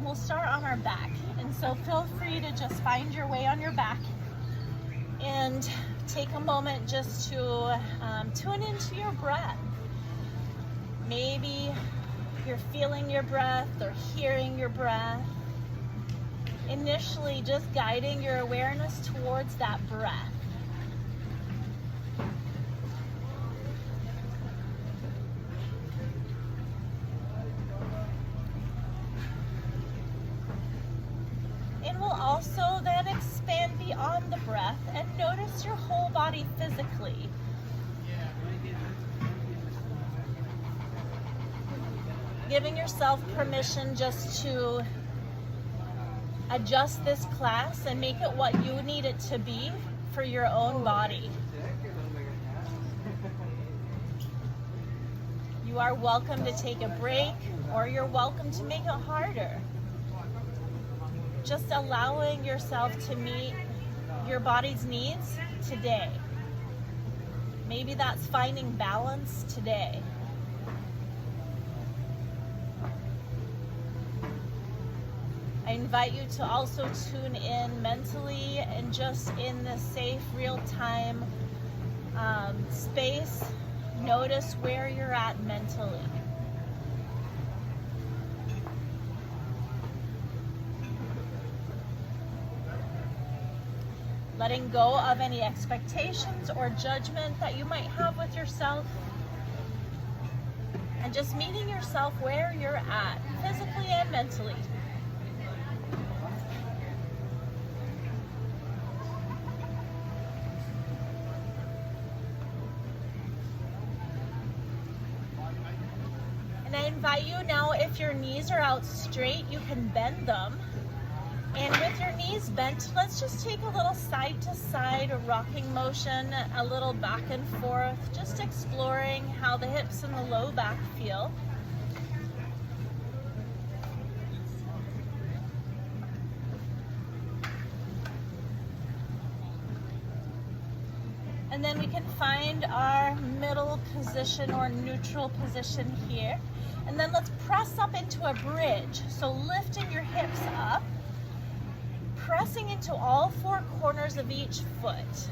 we'll start on our back. And so feel free to just find your way on your back and take a moment just to tune into your breath. Maybe you're feeling your breath or hearing your breath. Initially, just guiding your awareness towards that breath. And we'll also then expand beyond the breath and notice your whole body physically. Giving yourself permission just to adjust this class and make it what you need it to be for your own body. You are welcome to take a break, or you're welcome to make it harder. Just allowing yourself to meet your body's needs today. Maybe that's finding balance today. I invite you to also tune in mentally and just in the safe, real-time space. Notice where you're at mentally. Letting go of any expectations or judgment that you might have with yourself. And just meeting yourself where you're at, physically and mentally. I invite you now, if your knees are out straight, you can bend them. And with your knees bent, let's just take a little side to side rocking motion, a little back and forth, just exploring how the hips and the low back feel. And then we can find our middle position or neutral position here. And then let's press up into a bridge. So lifting your hips up, pressing into all four corners of each foot.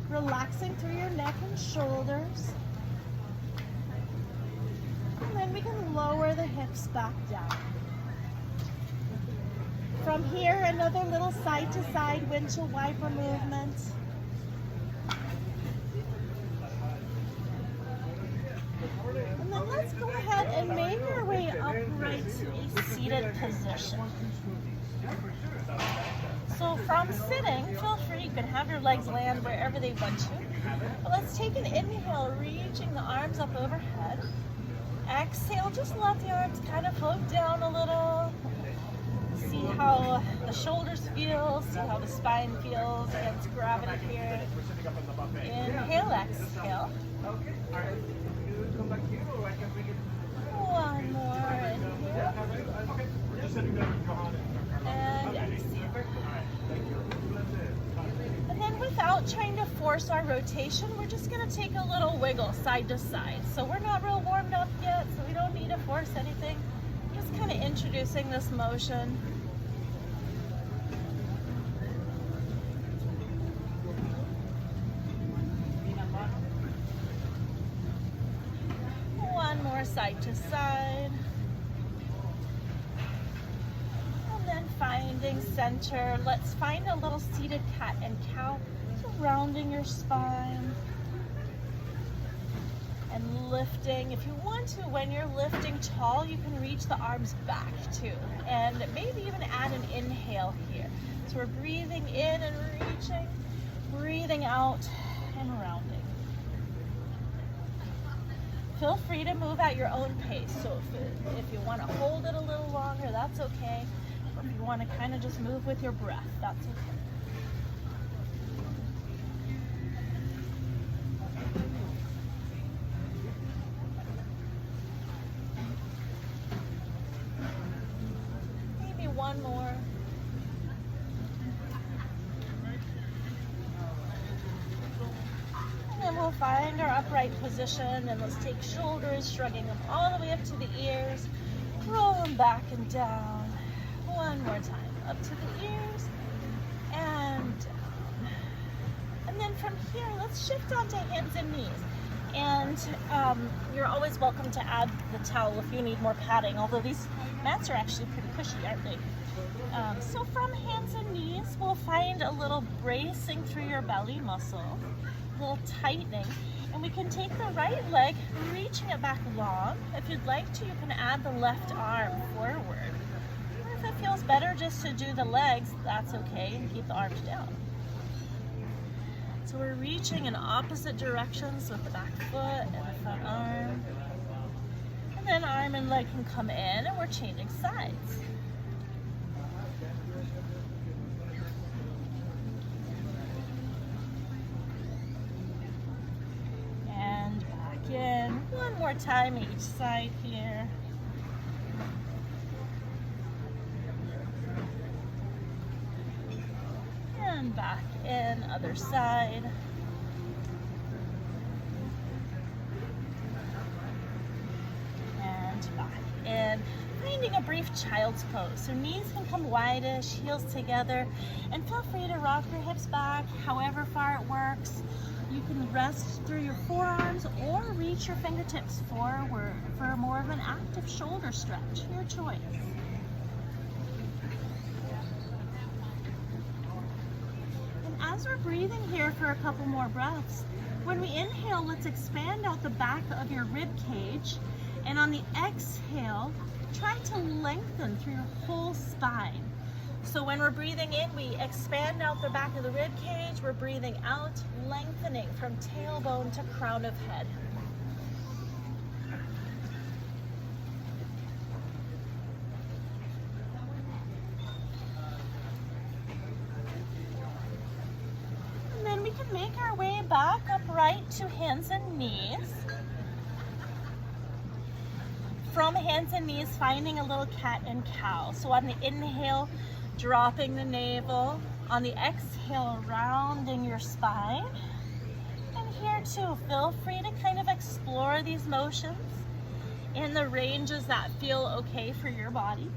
Relaxing through your neck and shoulders. And then we can lower the hips back down. From here, another little side to side windshield wiper movement. And then let's go ahead and make our way upright to a seated position. So from sitting, feel free, you can have your legs land wherever they want to. But let's take an inhale, reaching the arms up overhead. Exhale, just let the arms kind of float down a little. See how the shoulders feel, see how the spine feels against gravity here. Inhale, exhale. One more inhale. And exhale. And then without trying to force our rotation, we're just going to take a little wiggle side to side. So we're not real warmed up yet, so we don't need to force anything. Just kind of introducing this motion. One more side to side. And then finding center. Let's find a little seated cat and cow. So rounding your spine. And lifting. If you want to, when you're lifting tall, you can reach the arms back too. And maybe even add an inhale here. So we're breathing in and reaching, breathing out and rounding. Feel free to move at your own pace. So if you want to hold it a little longer, that's okay. Or if you want to kind of just move with your breath, that's okay. One more. And then we'll find our upright position, and let's take shoulders, shrugging them all the way up to the ears. Roll them back and down. One more time. Up to the ears and down. And then from here, let's shift onto hands and knees. And you're always welcome to add the towel if you need more padding, although these mats are actually pretty cushy, aren't they? So from hands and knees, we'll find a little bracing through your belly muscle, a little tightening. And we can take the right leg, reaching it back long. If you'd like to, you can add the left arm forward. Or if it feels better just to do the legs, that's okay, and keep the arms down. So we're reaching in opposite directions with the back foot and the front arm. And then arm and leg can come in, and we're changing sides. And back in. One more time each side here. And back in, other side. And back in. Finding a brief child's pose. So knees can come wide-ish, heels together, and feel free to rock your hips back however far it works. You can rest through your forearms or reach your fingertips forward for more of an active shoulder stretch. Your choice. As we're breathing here for a couple more breaths, when we inhale, let's expand out the back of your rib cage, and on the exhale, try to lengthen through your whole spine. So when we're breathing in, we expand out the back of the rib cage. We're breathing out, lengthening from tailbone to crown of head. Make our way back upright to hands and knees. From hands and knees, finding a little cat and cow. So on the inhale, dropping the navel. On the exhale, rounding your spine. And here too, feel free to kind of explore these motions in the ranges that feel okay for your body.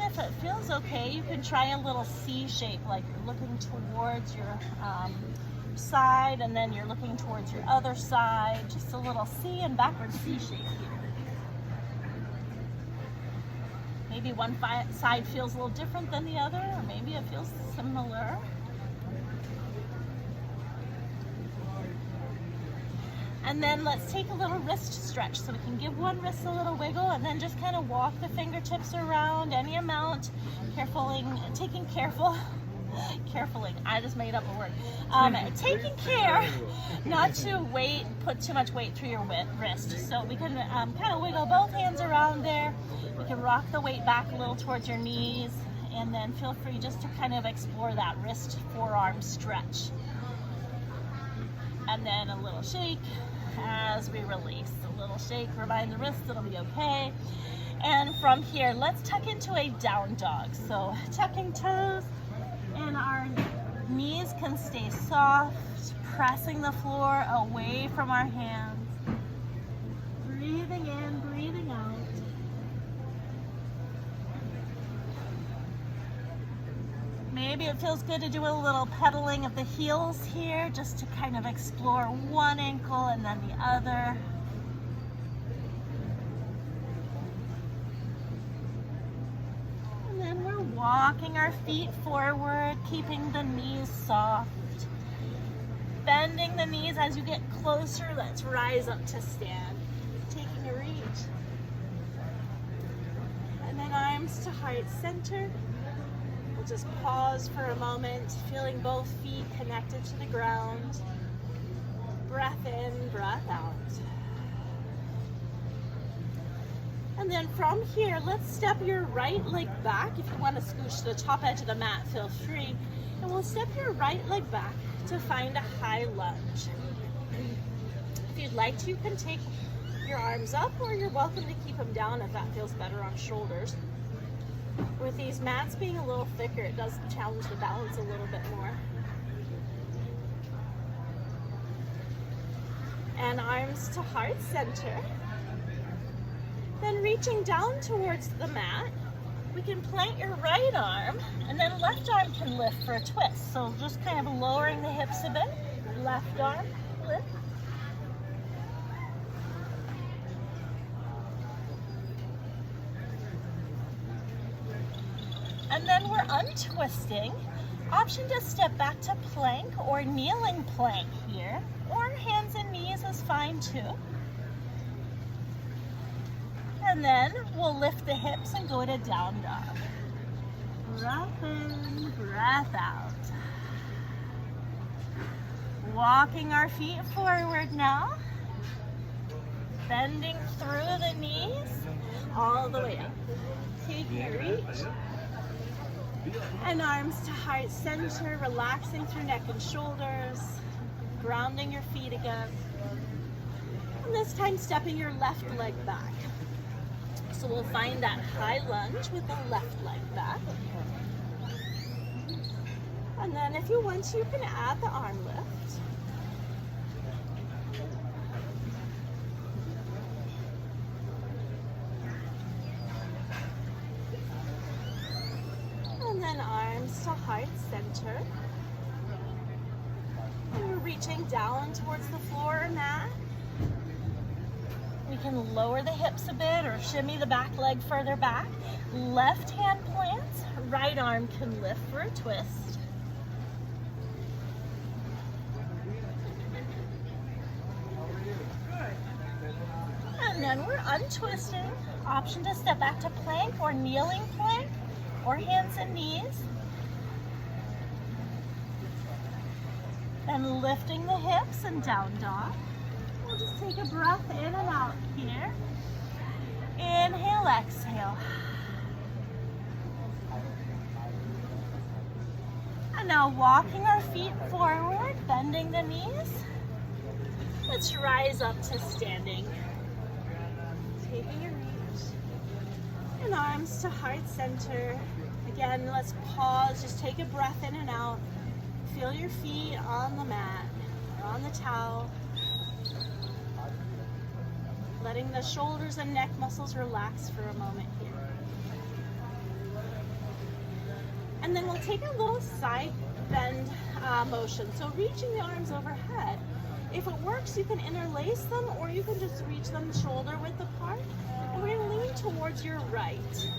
If it feels okay, you can try a little C shape, like you're looking towards your side and then you're looking towards your other side. Just a little C and backward C shape here. Maybe one side feels a little different than the other, or maybe it feels similar. And then let's take a little wrist stretch. So we can give one wrist a little wiggle and then just kind of walk the fingertips around any amount. I just made up a word. Taking care not to put too much weight through your wrist. So we can kind of wiggle both hands around there. We can rock the weight back a little towards your knees, and then feel free just to kind of explore that wrist forearm stretch. And then a little shake as we release. A little shake, remind the wrist it'll be okay. And from here, let's tuck into a down dog. So tucking toes, and our knees can stay soft, pressing the floor away from our hands. Breathing in, breathing out. Maybe it feels good to do a little pedaling of the heels here, just to kind of explore one ankle and then the other. And then we're walking our feet forward, keeping the knees soft. Bending the knees as you get closer. Let's rise up to stand. Taking a reach. And then arms to heart center. We'll just pause for a moment, feeling both feet connected to the ground. Breath in, breath out. And then from here, let's step your right leg back. If you want to scooch to the top edge of the mat, feel free. And we'll step your right leg back to find a high lunge. If you'd like to, you can take your arms up, or you're welcome to keep them down if that feels better on shoulders. With these mats being a little thicker, it does challenge the balance a little bit more. And arms to heart center. Then reaching down towards the mat, we can plant your right arm, and then left arm can lift for a twist. So just kind of lowering the hips a bit. Left arm, lift. And then we're untwisting. Option to step back to plank or kneeling plank here, or hands and knees is fine too. And then we'll lift the hips and go to down dog. Breath in, breath out. Walking our feet forward now. Bending through the knees, all the way up. Take your reach. And arms to heart center, relaxing through neck and shoulders. Grounding your feet again. And this time stepping your left leg back. So we'll find that high lunge with the left leg back. And then if you want to, you can add the arm lift. And then arms to heart center. And we're reaching down towards the floor or mat. We can lower the hips a bit or shimmy the back leg further back. Left hand plants, right arm can lift for a twist. And then we're untwisting. Option to step back to plank or kneeling plank or hands and knees. Then lifting the hips and down dog. We'll just take a breath in and out here. Inhale, exhale. And now walking our feet forward, bending the knees. Let's rise up to standing. Taking a reach. And arms to heart center. Again, let's pause, just take a breath in and out. Feel your feet on the mat, or on the towel. Letting the shoulders and neck muscles relax for a moment here. And then we'll take a little side bend motion. So reaching the arms overhead. If it works, you can interlace them, or you can just reach them shoulder width apart. And we're going to lean towards your right.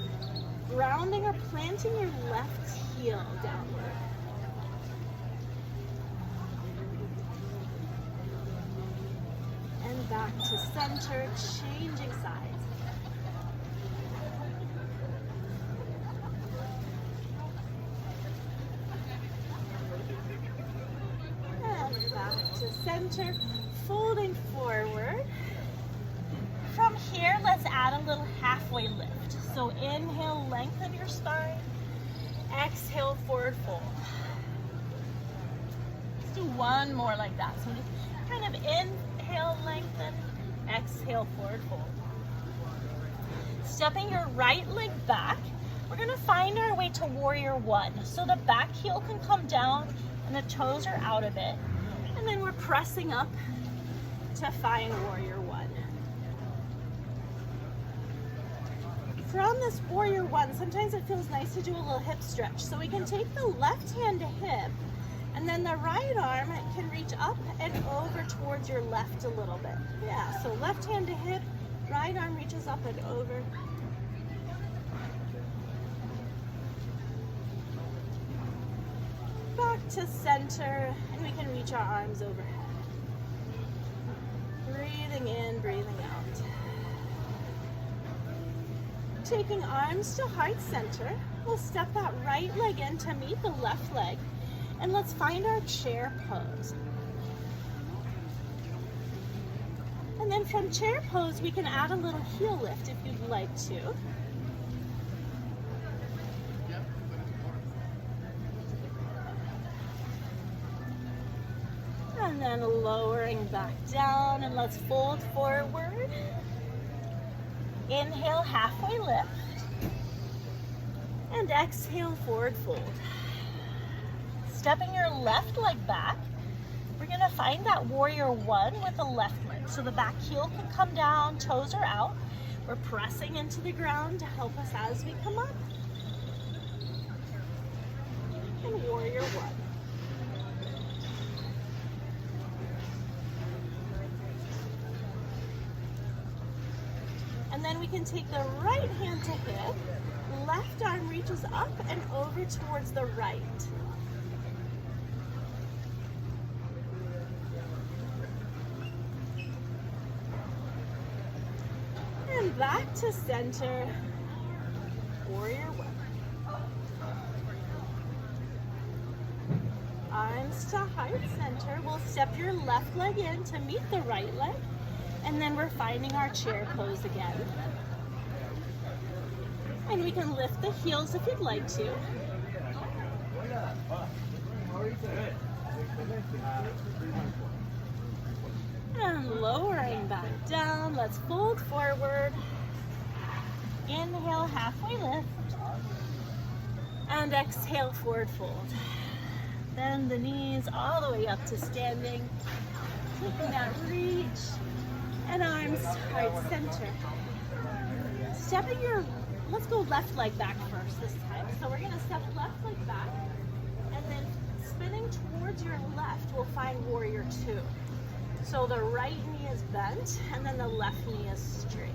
Grounding or planting your left heel downward. And back to center, changing sides. And back to center, folding forward. From here, let's add a little halfway lift. So inhale, lengthen your spine. Exhale, forward fold. Let's do one more like that. So just kind of inhale, lengthen. Exhale, forward fold. Stepping your right leg back, we're going to find our way to warrior one. So the back heel can come down and the toes are out of it. And then we're pressing up to find warrior one. From this warrior one, sometimes it feels nice to do a little hip stretch. So we can take the left hand to hip, and then the right arm can reach up and over towards your left a little bit. Yeah, so left hand to hip, right arm reaches up and over. Back to center, and we can reach our arms overhead. Breathing in, breathing out. Taking arms to heart center, we'll step that right leg in to meet the left leg, and let's find our chair pose. And then from chair pose, we can add a little heel lift if you'd like to. And then lowering back down, and let's fold forward. Inhale, halfway lift. And exhale, forward fold. Stepping your left leg back, we're gonna find that warrior one with the left leg. So the back heel can come down, toes are out. We're pressing into the ground to help us as we come up. And warrior one. And then we can take the right hand to hip, left arm reaches up and over towards the right. And back to center, warrior one. Arms to heart center. We'll step your left leg in to meet the right leg. And then we're finding our chair pose again. And we can lift the heels if you'd like to. And lowering back down, let's fold forward. Inhale, halfway lift. And exhale, forward fold. Bend the knees all the way up to standing. Taking that reach. And arms heart center. Stepping your, let's go left leg back first this time. So we're gonna step left leg back, and then spinning towards your left, we'll find warrior two. So the right knee is bent, and then the left knee is straight.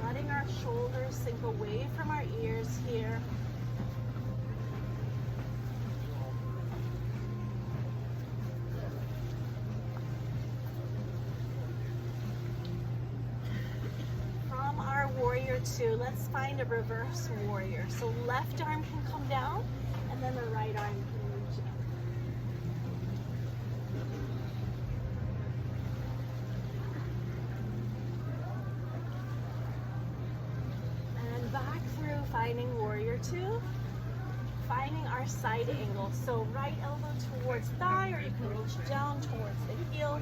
Letting our shoulders sink away from our ears here. Warrior two, let's find a reverse warrior. So left arm can come down, and then the right arm can reach up. And back through, finding warrior two. Finding our side angle. So right elbow towards thigh, or you can reach down towards the heel.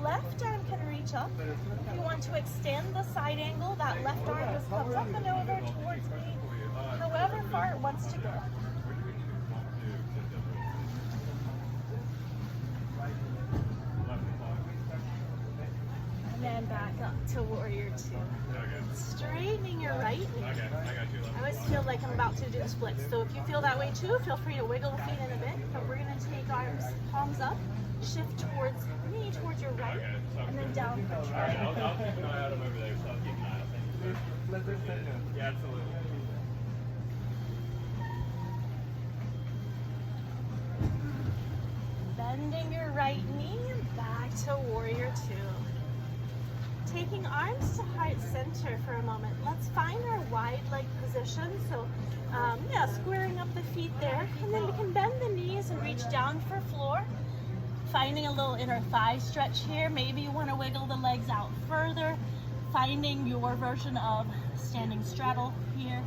Left arm can reach up. If you want to extend the side angle, that left arm just comes up and over towards me, however far it wants to go. And then back up to warrior two. Straightening your right knee. I always feel like I'm about to do the splits. So if you feel that way too, feel free to wiggle the feet in a bit. But we're going to take arms, palms up, shift towards knee, towards your right, and then down for try. I'll keep an eye out over there, so I'll keep an eye out. Yeah, absolutely. Bending your right knee and back to warrior two. Taking arms to heart center for a moment. Let's find our wide leg position. So yeah, squaring up the feet there. And then we can bend the knees and reach down for floor. Finding a little inner thigh stretch here. Maybe you want to wiggle the legs out further. Finding your version of standing straddle here.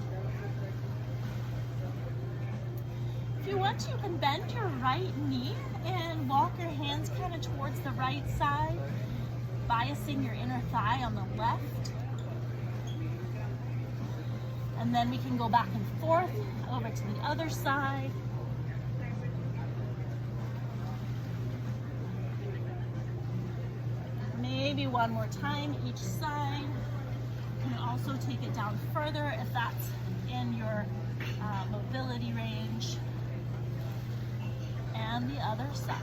If you want to, you can bend your right knee and walk your hands kind of towards the right side, biasing your inner thigh on the left. And then we can go back and forth over to the other side. Maybe one more time each side. You can also take it down further if that's in your mobility range. And the other side.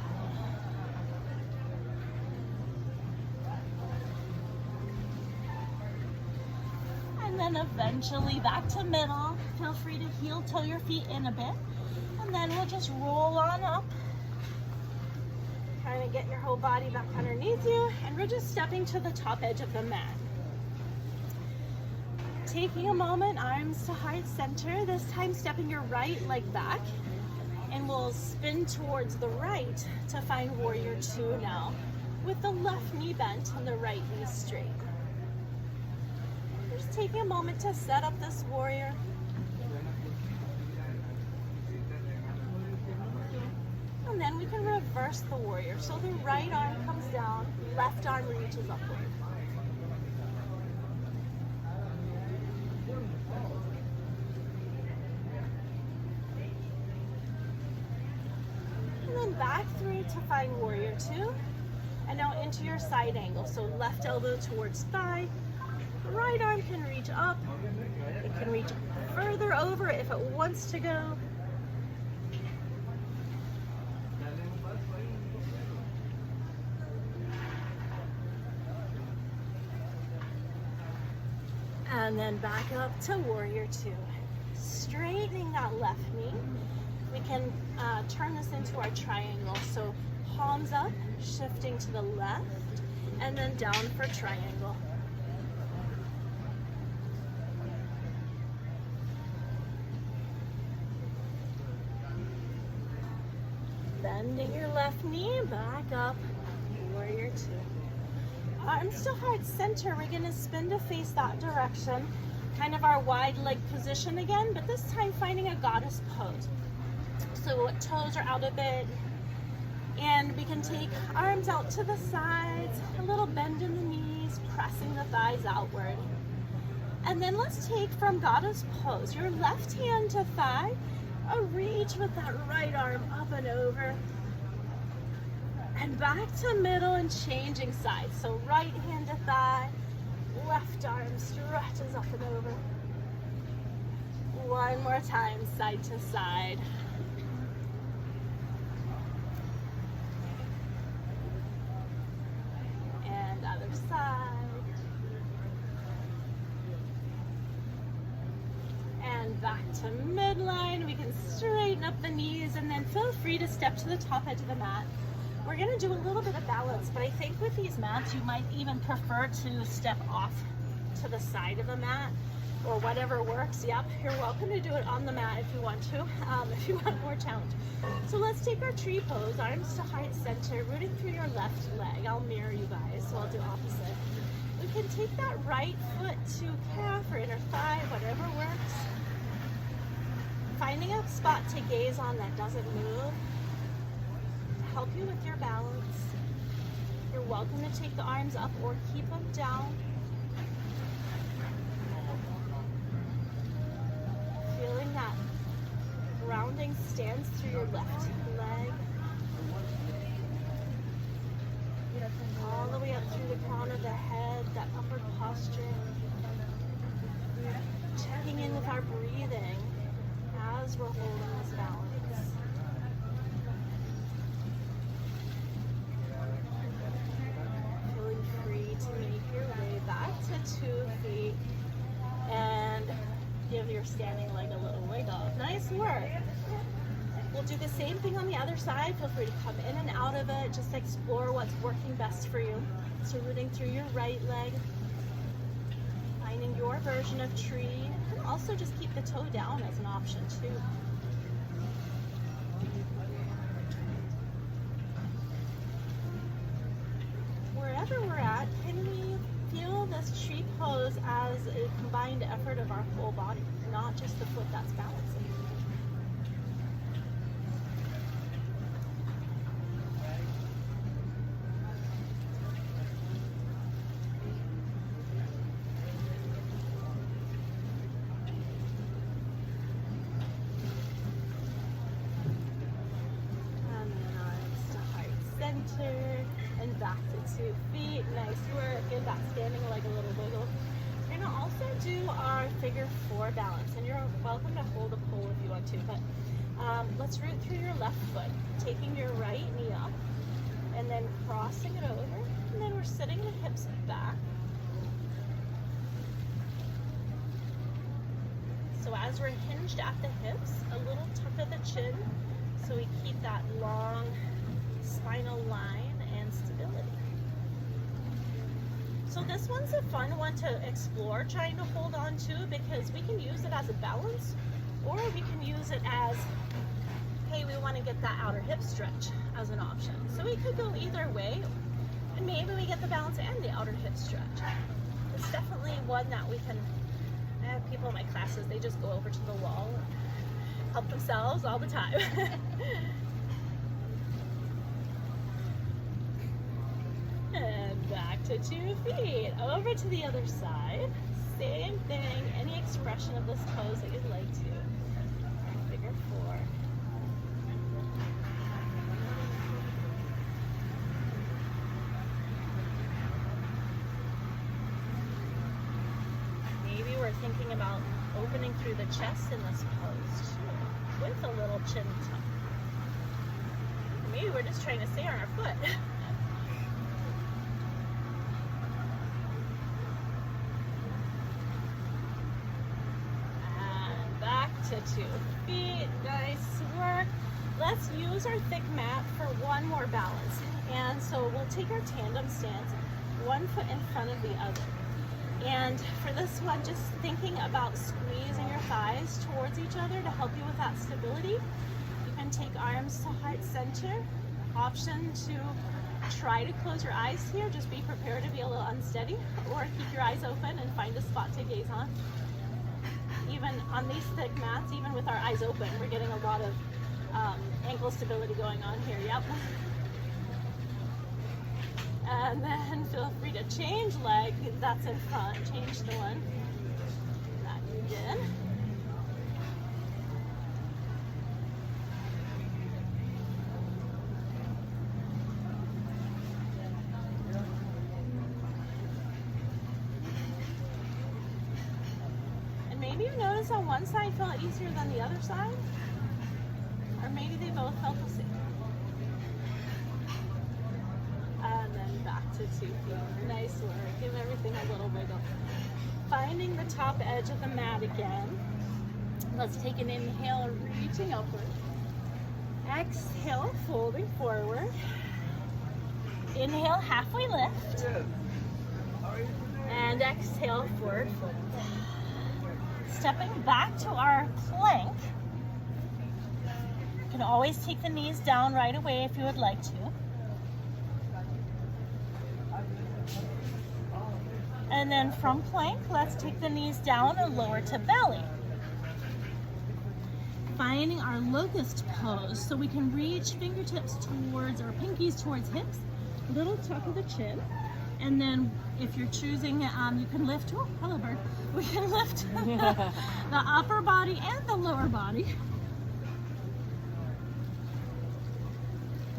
And then eventually back to middle. Feel free to heel toe your feet in a bit. And then we'll just roll on up. Trying to get your whole body back underneath you. And we're just stepping to the top edge of the mat. Taking a moment, arms to heart center. This time stepping your right leg back. And we'll spin towards the right to find warrior two now. with the left knee bent and the right knee straight. Just taking a moment to set up this warrior. And then we can reverse the warrior. So the right arm comes down, left arm reaches upward. And then back through to find warrior two. And now into your side angle. So left elbow towards thigh. Right arm can reach up. It can reach further over if it wants to go. And then back up to warrior two. Straightening that left knee. We can turn this into our triangle. So palms up, shifting to the left, and then down for triangle. Bending your left knee, back up, warrior two. Arms to heart center, we're gonna spin to face that direction. Kind of our wide leg position again, but this time finding a goddess pose. So toes are out a bit, and we can take arms out to the sides, a little bend in the knees, pressing the thighs outward. And then let's take from goddess pose, your left hand to thigh, a reach with that right arm up and over. And back to middle and changing sides. So right hand to thigh, left arm stretches up and over. One more time, side to side. And other side. And back to midline. We can straighten up the knees and then feel free to step to the top edge of the mat. We're gonna do a little bit of balance, but I think with these mats, you might even prefer to step off to the side of the mat or whatever works. Yep, you're welcome to do it on the mat if you want to, if you want more challenge. So let's take our tree pose, arms to heart center, rooting through your left leg. I'll mirror you guys, so I'll do opposite. We can take that right foot to calf or inner thigh, whatever works. Finding a spot to gaze on that doesn't move. Help you with your balance. You're welcome to take the arms up or keep them down. Feeling that grounding stance through your left leg. All the way up through the crown of the head, that upward posture. Checking in with our breathing as we're holding this balance. To 2 feet and give your standing leg a little wiggle. Nice work. We'll do the same thing on the other side. Feel free to come in and out of it. Just explore what's working best for you. So rooting through your right leg, finding your version of tree, and also just keep the toe down as an option too. Wherever we're at, can we feel this tree pose as a combined effort of our whole body, not just the foot that's balancing. And then arms to heart center and back to 2 feet. Nice work. Give that standing leg a little wiggle. We're gonna also do our figure 4 balance, and you're welcome to hold a pole if you want to, but let's root through your left foot, taking your right knee up and then crossing it over, and then we're sitting the hips back. So as we're hinged at the hips, a little tuck of the chin, so we keep that long spinal line and stability. So this one's a fun one to explore, trying to hold on to, because we can use it as a balance, or we can use it as, hey, we want to get that outer hip stretch as an option. So we could go either way. And maybe we get the balance and the outer hip stretch. It's definitely one that we can, I have people in my classes, they just go over to the wall and help themselves all the time. And back to 2 feet, over to the other side. Same thing, any expression of this pose that you'd like to. Figure 4. Maybe we're thinking about opening through the chest in this pose too, with a little chin tuck. Maybe we're just trying to stay on our foot. And back to 2 feet. Nice work. Let's use our thick mat for one more balance. And so we'll take our tandem stance, one foot in front of the other. And for this one, just thinking about squeezing your thighs towards each other to help you with that stability. You can take arms to heart center. Option to try to close your eyes here. Just be prepared to be a little unsteady, or keep your eyes open and find a spot to gaze on. Even on these thick mats, even with our eyes open, we're getting a lot of ankle stability going on here. Yep. And then feel free to change leg that's in front. Change the one that you did. And maybe you notice on one side felt easier than the other side, or maybe they both felt the same. And then back to 2 feet. Nice work. Give everything a little wiggle. Finding the top edge of the mat again. Let's take an inhale, reaching upward. Exhale, folding forward. Inhale, halfway lift. And exhale, forward fold. Stepping back to our plank. You can always take the knees down right away if you would like to. And then from plank, let's take the knees down and lower to belly. Finding our locust pose, so we can reach fingertips towards, or pinkies towards hips, little tuck of the chin. And then if you're choosing, you can lift, oh, hello bird. We can lift the upper body and the lower body.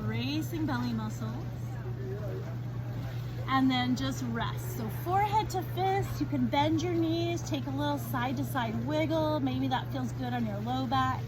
Bracing belly muscles. And then just rest. So forehead to fist, you can bend your knees, take a little side to side wiggle. Maybe that feels good on your low back.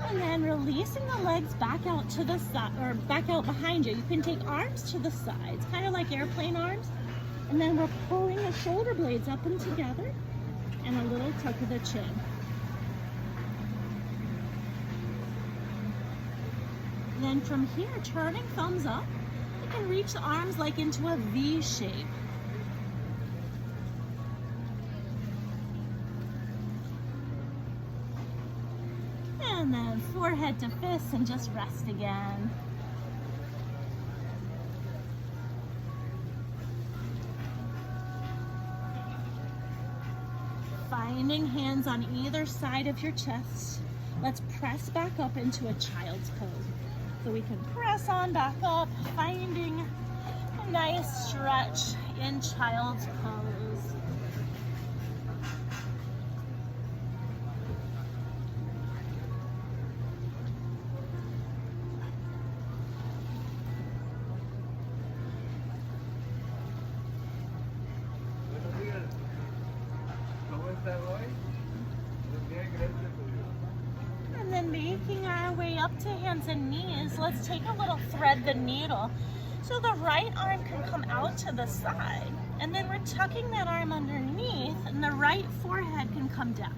And then releasing the legs back out to the side, or back out behind you. You can take arms to the sides, kind of like airplane arms. And then we're pulling the shoulder blades up and together, and a little tuck of the chin. And then from here, turning thumbs up, you can reach the arms like into a V shape. And then forehead to fist and just rest again. Finding hands on either side of your chest. Let's press back up into a child's pose. So we can press on back up, finding a nice stretch in child's pose. And then making our way up to hands and knees, let's take a little thread the needle. So the right arm can come out to the side, and then we're tucking that arm underneath, and the right forehead can come down.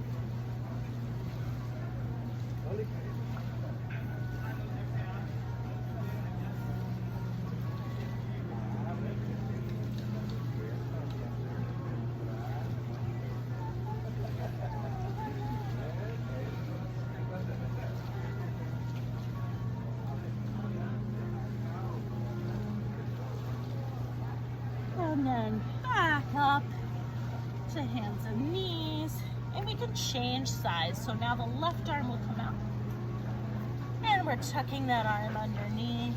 And then back up to hands and knees. And we can change sides. So now the left arm will come out. And we're tucking that arm underneath.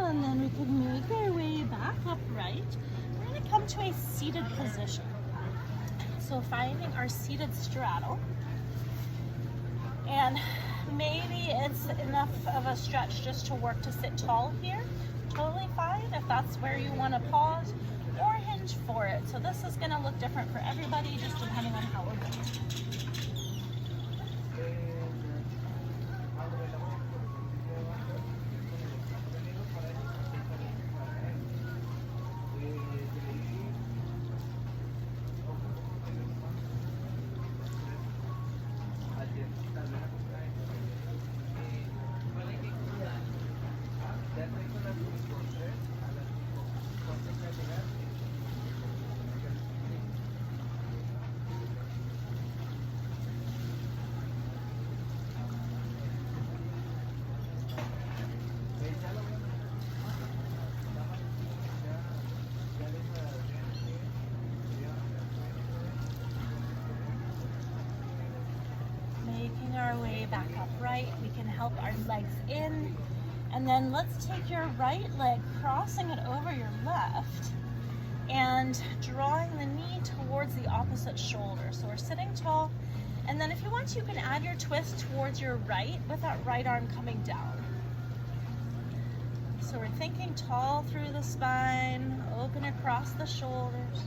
And then we can make our way back upright. We're going to come to a seated position. So finding our seated straddle. And maybe it's enough of a stretch just to work to sit tall here. Totally fine if that's where you want to pause or hinge for it. So this is going to look different for everybody just depending on how we're going. Making our way back upright, we can help our legs in. And then let's take your right leg, crossing it over your left, and drawing the knee towards the opposite shoulder. So we're sitting tall. And then if you want, you can add your twist towards your right with that right arm coming down. So we're thinking tall through the spine, open across the shoulders.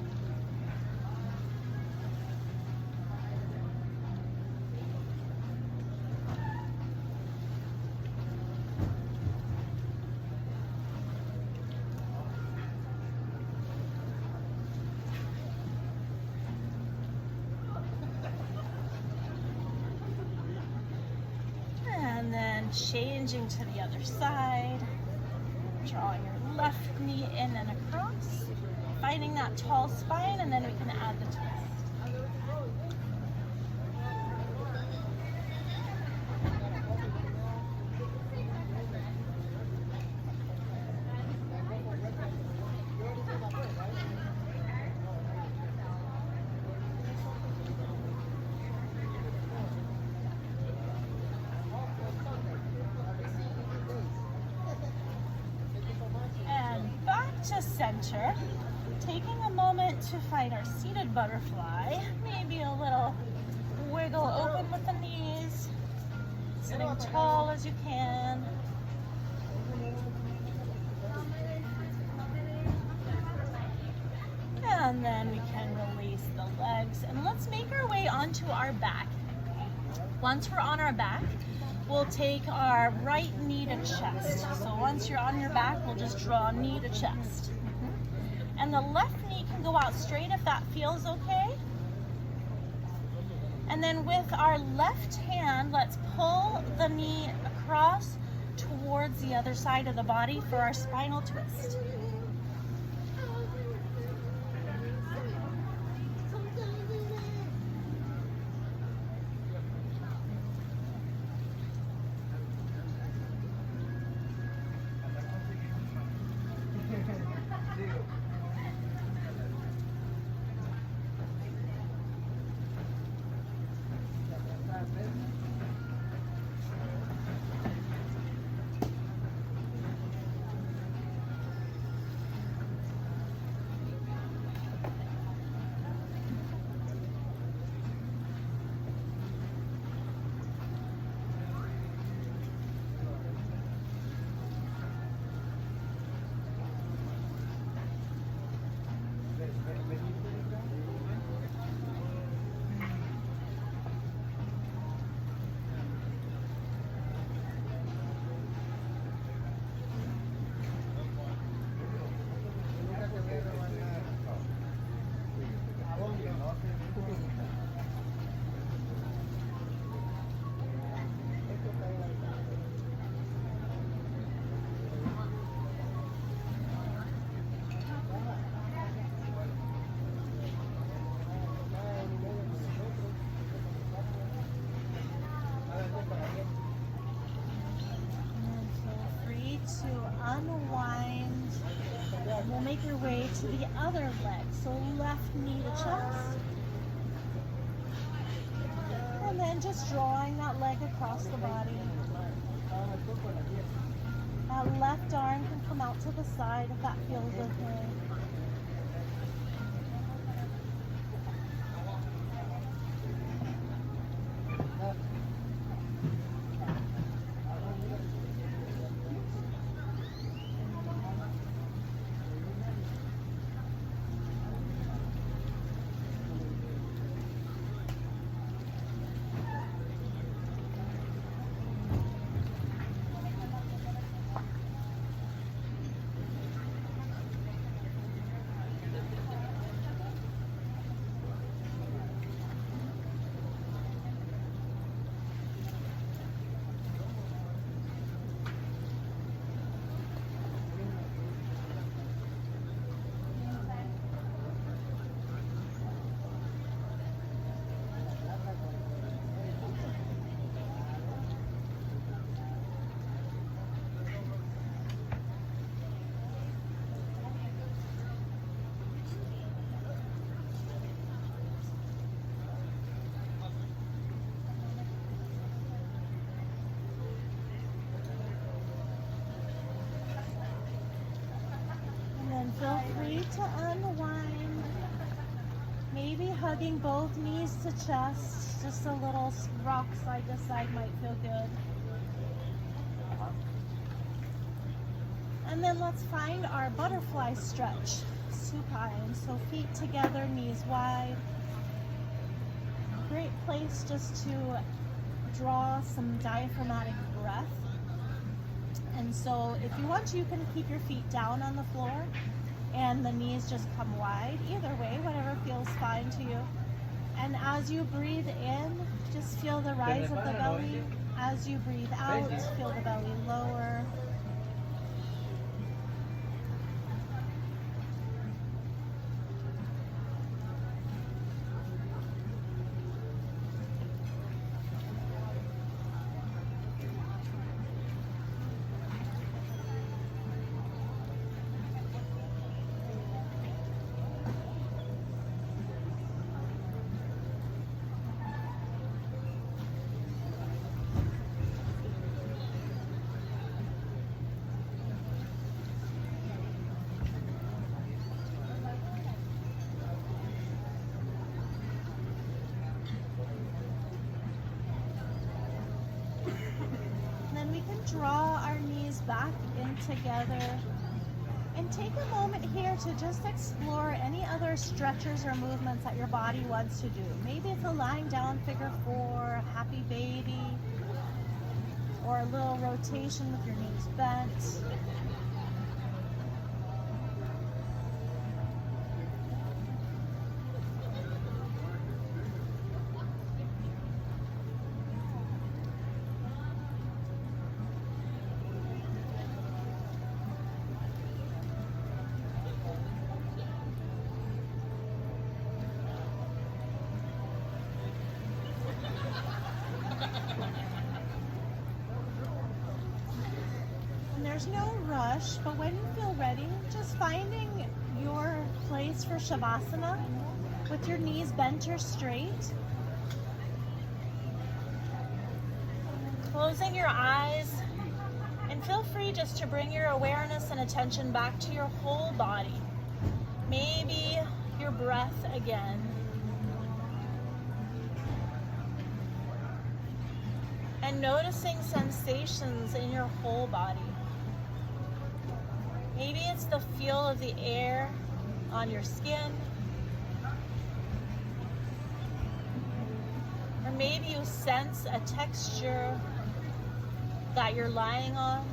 And then changing to the other side, drawing your left knee in and across, finding that tall spine, and then we can add the twist. To center, taking a moment to find our seated butterfly, maybe a little wiggle open with the knees, sitting tall as you can. And then we can release the legs, and let's make our way onto our back. Once we're on our back, we'll take our right knee to chest. So once you're on your back, we'll just draw knee to chest. And the left knee can go out straight if that feels okay. And then with our left hand, let's pull the knee across towards the other side of the body for our spinal twist. unwind. We'll make your way to the other leg. So left knee to chest. And then just drawing that leg across the body. That left arm can come out to the side if that feels okay. Feel free to unwind. Maybe hugging both knees to chest. Just a little rock side to side might feel good. And then let's find our butterfly stretch. Supine. So feet together, knees wide. Great place just to draw some diaphragmatic breath. And so if you want to, you can keep your feet down on the floor and the knees just come wide. Either way, whatever feels fine to you. And as you breathe in, just feel the rise of the belly. As you breathe out, feel the belly lower. Draw our knees back in together and take a moment here to just explore any other stretches or movements that your body wants to do. Maybe it's a lying down figure four, happy baby, or a little rotation with your knees bent. There's no rush, but when you feel ready, just finding your place for Shavasana with your knees bent or straight. Closing your eyes, and feel free just to bring your awareness and attention back to your whole body. Maybe your breath again. And noticing sensations in your whole body. Maybe it's the feel of the air on your skin. Or maybe you sense a texture that you're lying on.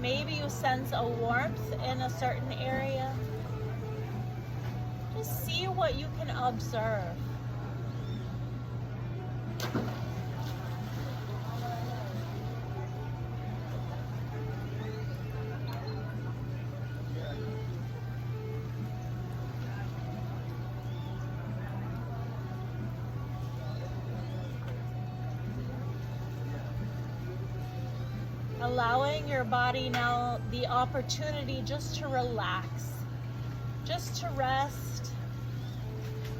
Maybe you sense a warmth in a certain area. Just see what you can observe. Allowing your body now the opportunity just to relax, just to rest.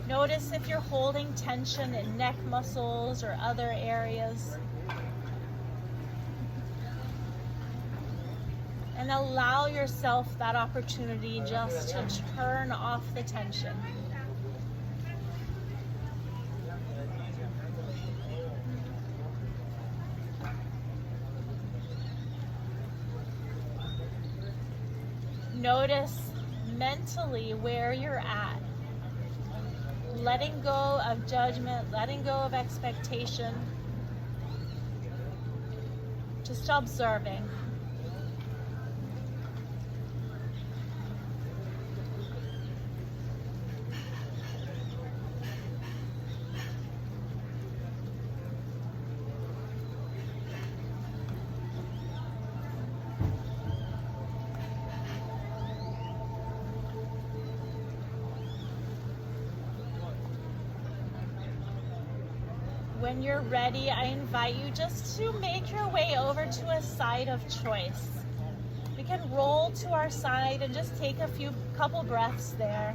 Notice if you're holding tension in neck muscles or other areas. And allow yourself that opportunity just to turn off the tension. Notice mentally where you're at. Letting go of judgment, letting go of expectation. Just observing. When you're ready, I invite you just to make your way over to a side of choice. We can roll to our side and just take a couple breaths there.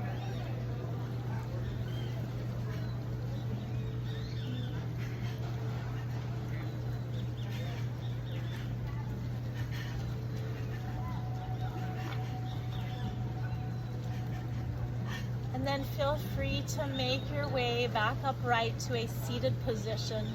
And then feel free to make your way back upright to a seated position.